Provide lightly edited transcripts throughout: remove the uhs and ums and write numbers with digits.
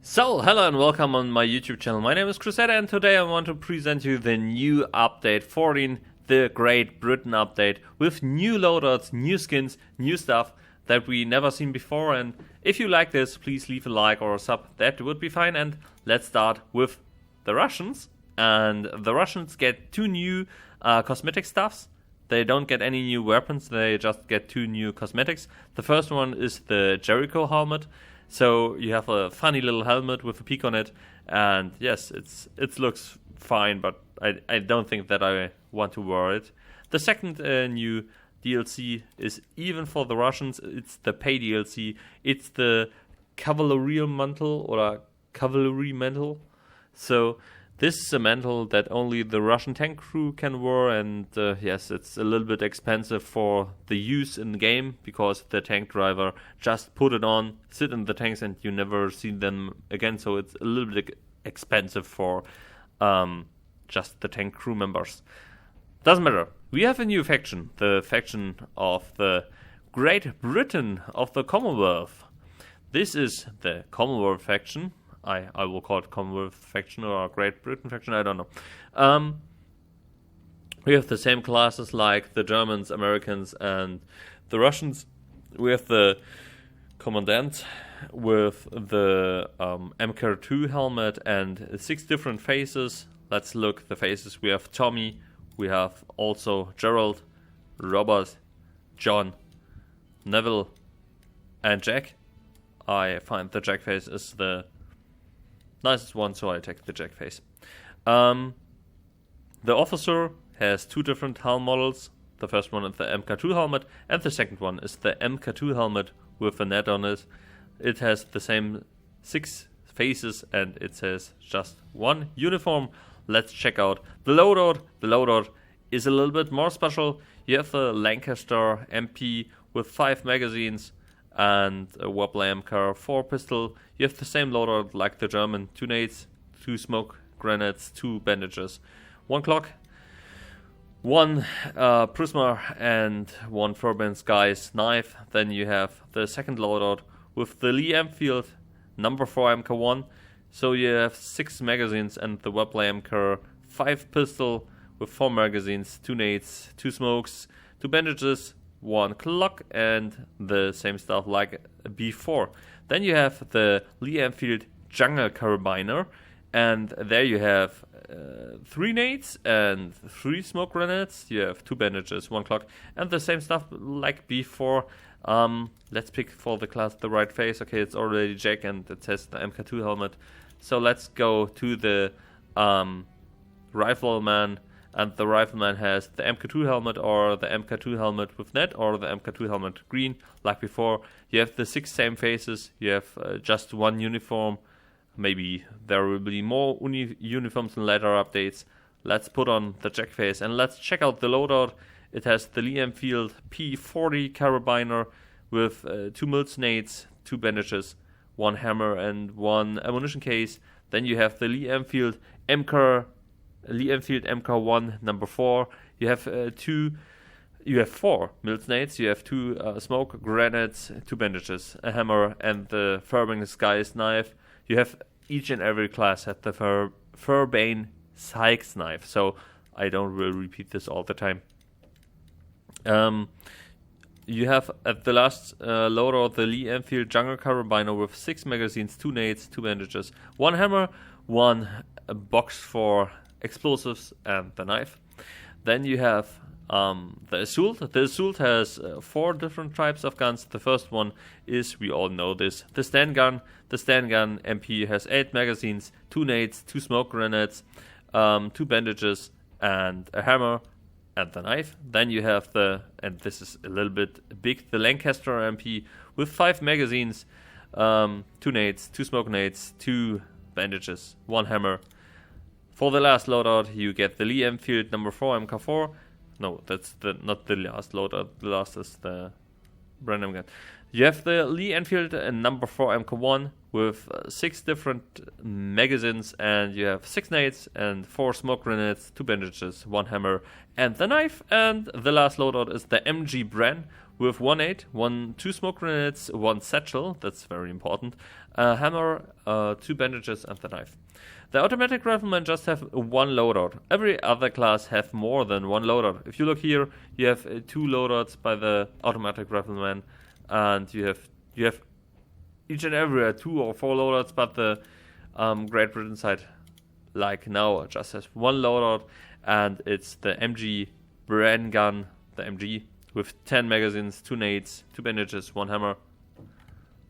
So, hello and welcome on my YouTube channel. My name is Crusader and today I want to present you the new update 14, the Great Britain update, with new loadouts, new skins, new stuff that we never seen before. And if you like this, please leave a like or a sub, that would be fine. And let's start with the Russians. And the Russians get two new cosmetic stuffs. They don't get any new weapons, they just get two new cosmetics. The first one is the Jericho helmet. So you have a funny little helmet with a peak on it, and yes, it looks fine, but I don't think that I want to wear it. The second new DLC is even for the Russians. It's the pay DLC. It's the Cavalry Mantle or Cavalry Mantle. So this is a mantle that only the Russian tank crew can wear, and yes, it's a little bit expensive for the use in the game because the tank driver just put it on, sit in the tanks, and you never see them again. So it's a little bit expensive for just the tank crew members. Doesn't matter. We have a new faction, the faction of the Great Britain of the Commonwealth. This is the Commonwealth faction. I will call it Commonwealth faction or Great Britain faction, I don't know. We have the same classes like the Germans, Americans, and the Russians. We have the Commandant with the MK2 helmet and 6 different faces. Let's look the faces. We have Tommy, we have also Gerald, Robert, John, Neville, and Jack. I find the Jack face is the nicest one, so I take the Jack face. The officer has 2 different helm models. The first one is the MK2 helmet, and the second one is the MK2 helmet with a net on it. It has the same 6 faces, and it has just 1 uniform. Let's check out the loadout. The loadout is a little bit more special. You have the Lancaster MP with 5 magazines and a Webley MK4 pistol. You have the same loadout like the German: 2 nades, 2 smoke grenades, 2 bandages, 1 clock, 1 Prisma, and 1 Fairbairn Skies knife. Then you have the second loadout with the Lee Enfield number 4 MK1. So you have 6 magazines and the Webley MK5 pistol with 4 magazines, 2 nades, 2 smokes, 2 bandages, 1 clock, and the same stuff like before. Then you have the Lee Enfield Jungle Carabiner, and there you have 3 nades and 3 smoke grenades. You have 2 bandages, 1 clock, and the same stuff like before. Let's pick for the class the right face. Okay, it's already Jack, and it says the MK2 helmet. So let's go to the Rifleman. And the Rifleman has the MK2 helmet or the MK2 helmet with net or the MK2 helmet green like before. You have the 6 same faces. You have just 1 uniform. Maybe there will be more uniforms in later updates. Let's put on the Jack face and let's check out the loadout. It has the Lee Enfield P40 carabiner with 2 Mills nades, 2 bandages, 1 hammer, and 1 ammunition case. Then you have the Lee Enfield MK1 number 4. You have 4 Mills nades, you have 2 smoke grenades, 2 bandages, a hammer, and the Fairbairn Skies knife. You have each and every class at the Fairbairn Sykes knife, so I don't really repeat this all the time. You have at the last loadout the Lee Enfield Jungle Carabiner with 6 magazines, 2 nades, 2 bandages, 1 hammer, 1 box for explosives, and the knife. Then you have the Assault. The Assault has 4 different types of guns. The first one is, we all know this, the Stand Gun. The Stand Gun MP has 8 magazines, 2 nades, 2 smoke grenades, 2 bandages, and a hammer, and the knife. Then you have and this is a little bit big, the Lancaster MP with 5 magazines, 2 nades, 2 smoke nades, 2 bandages, 1 hammer. For the last loadout, you get the Lee Enfield number 4 MK4. No, that's not the last loadout. The last is the random gun. You have the Lee Enfield number 4 MK1 with 6 different magazines, and you have 6 nades and 4 smoke grenades, 2 bandages, 1 hammer, and the knife. And the last loadout is the MG Bren with 1 2 smoke grenades, 1 satchel, that's very important, a hammer, 2 bandages, and the knife. The automatic riflemen just have 1 loadout. Every other class have more than 1 loadout. If you look here, you have 2 loadouts by the automatic rifleman, and you have each and every 2 or 4 loadouts, but the Great Britain side, like now, just has 1 loadout, and it's the MG Bren gun, the MG, with 10 magazines, 2 nades, 2 bandages, 1 hammer.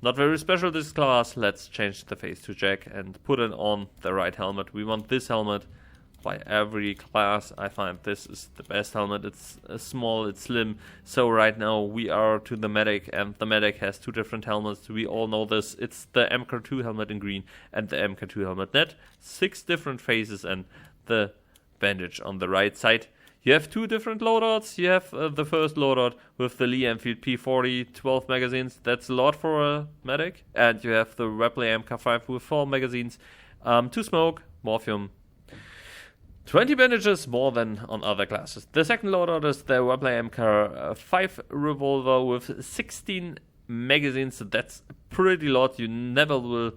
Not very special this class. Let's change the face to Jack and put it on the right helmet. We want this helmet by every class. I find this is the best helmet. It's small, it's slim. So right now we are to the medic, and the medic has 2 different helmets. We all know this. It's the MK2 helmet in green and the MK2 helmet net. 6 different faces and the bandage on the right side. You have 2 different loadouts. You have the first loadout with the Lee Enfield P40, 12 magazines. That's a lot for a medic. And you have the Webley MK5 with 4 magazines, 2 smoke, morphium, 20 bandages, more than on other classes. The second loadout is the Webley MK5 revolver with 16 magazines. That's a pretty lot. You never will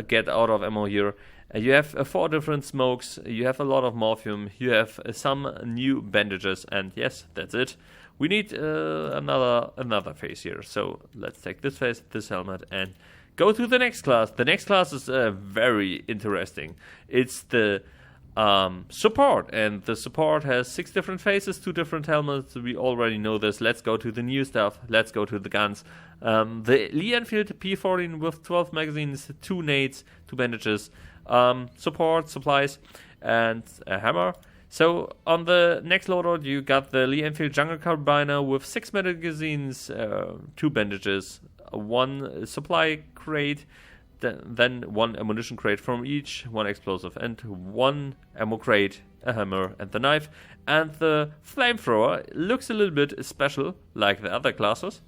get out of ammo here. You have 4 different smokes, you have a lot of morphium, you have some new bandages, and yes, that's it. We need another face here, so let's take this face, this helmet, and go to the next class. The next class is very interesting. It's the support, and the support has 6 different faces, 2 different helmets. We already know this. Let's go to the new stuff. Let's go to the guns. The Lee Enfield P14 with 12 magazines, 2 nades, 2 bandages, support, supplies, and a hammer. So on the next loadout you got the Lee Enfield Jungle Carbiner with 6 magazines, 2 bandages, 1 supply crate, then 1 ammunition crate from each, 1 explosive, and 1 ammo crate, a hammer, and the knife. And the flamethrower looks a little bit special, like the other classes.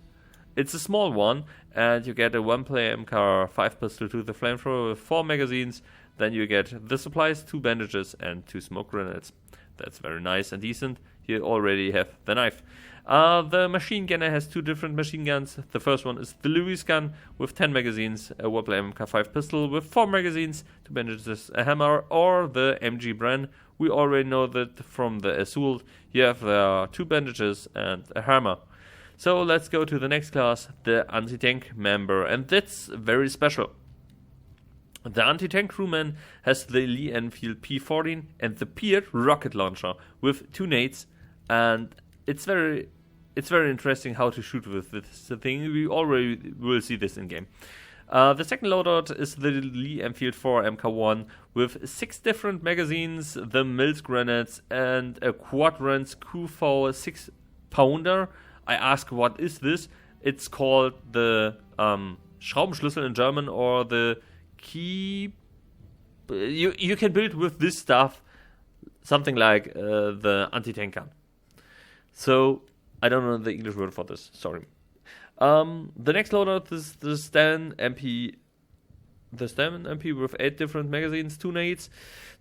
It's a small one, and you get a 1-player MK5 pistol to the flamethrower with 4 magazines. Then you get the supplies, 2 bandages, and 2 smoke grenades. That's very nice and decent. You already have the knife. The machine gunner has 2 different machine guns. The first one is the Lewis gun with 10 magazines, a Webley MK5 pistol with 4 magazines, 2 bandages, a hammer, or the MG Bren. We already know that from the Assault. You have 2 bandages and a hammer. So let's go to the next class, the anti-tank member, and that's very special. The anti-tank crewman has the Lee Enfield P14 and the Peart rocket launcher with 2 nades, and it's very interesting how to shoot with this thing. We already will see this in game. The second loadout is the Lee Enfield 4 MK1 with 6 different magazines, the Mills grenades, and a Quadrant Q4 6-pounder. I ask, what is this? It's called the Schraubenschlüssel in German, or the key. You can build with this stuff something like the anti-tank gun. So I don't know the English word for this. Sorry. The next loadout is the Stan MP. The Stan MP with 8 different magazines, 2 nades,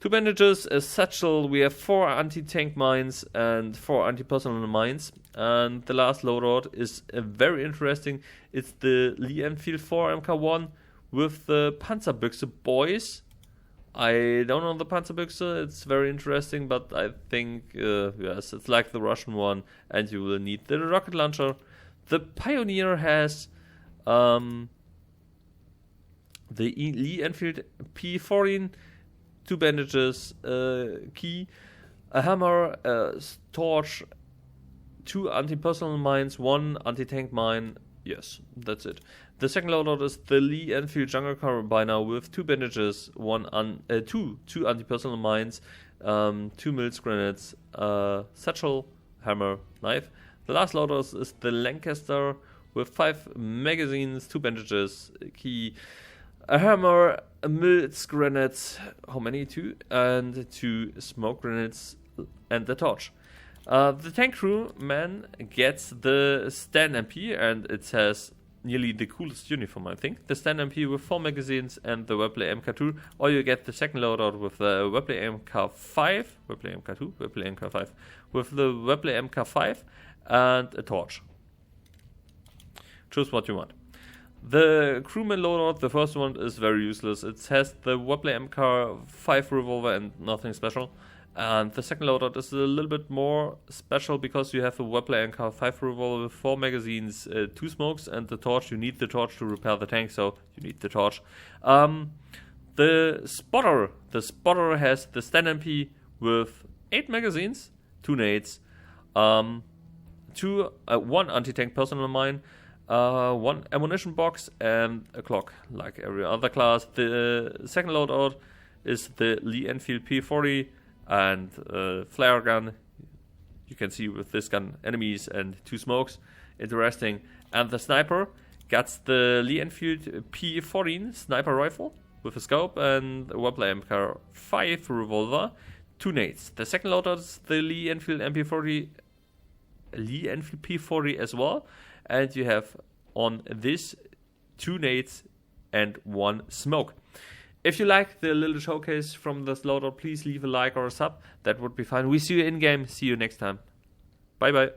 2 bandages, a satchel. We have 4 anti-tank mines and 4 anti-personnel mines. And the last loadout is very interesting. It's the Lee Enfield 4 MK1 with the Panzerbüchse boys. I don't know the Panzerbüchse. It's very interesting, but I think yes, it's like the Russian one, and you will need the rocket launcher. The Pioneer has the Lee Enfield P14, 2 bandages, key, a hammer, a torch, 2 anti-personnel mines, 1 anti-tank mine. Yes, that's it. The second loadout is the Lee Enfield Jungle Carbiner with 2 bandages, 2 anti-personnel mines, 2 Mills grenades, satchel, hammer, knife. The last loadout is the Lancaster with 5 magazines, 2 bandages, key, a hammer, a Mills grenades, how many? 2, and 2 smoke grenades, and the torch. The tank crew man gets the Stan MP, and it has nearly the coolest uniform, I think. The Stan MP with 4 magazines and the Webley MK2, or you get the second loadout with the Webley MK5, Webley MK2, Webley MK5, with the Webley MK5 and a torch. choose what you want. The crewman loadout, the first one, is very useless. It has the Webley MK5 revolver and nothing special. And the second loadout is a little bit more special because you have a Webley MK5 revolver with 4 magazines, 2 smokes, and the torch. You need the torch to repair the tank, so you need the torch. The spotter has the Sten MP with 8 magazines, 2 nades, 1 anti-tank personal mine, 1 ammunition box, and a clock, like every other class. The second loadout is the Lee Enfield P40 and flare gun. You can see with this gun enemies and 2 smokes. Interesting. And the sniper gets the Lee Enfield P14 sniper rifle with a scope and a Webley MK5 revolver, 2 nades. The second loadout is the Lee Enfield P40 as well, and you have on this 2 nades and 1 smoke. If you like the little showcase from this loadout, please leave a like or a sub. That would be fine. We see you in game. See you next time. Bye bye.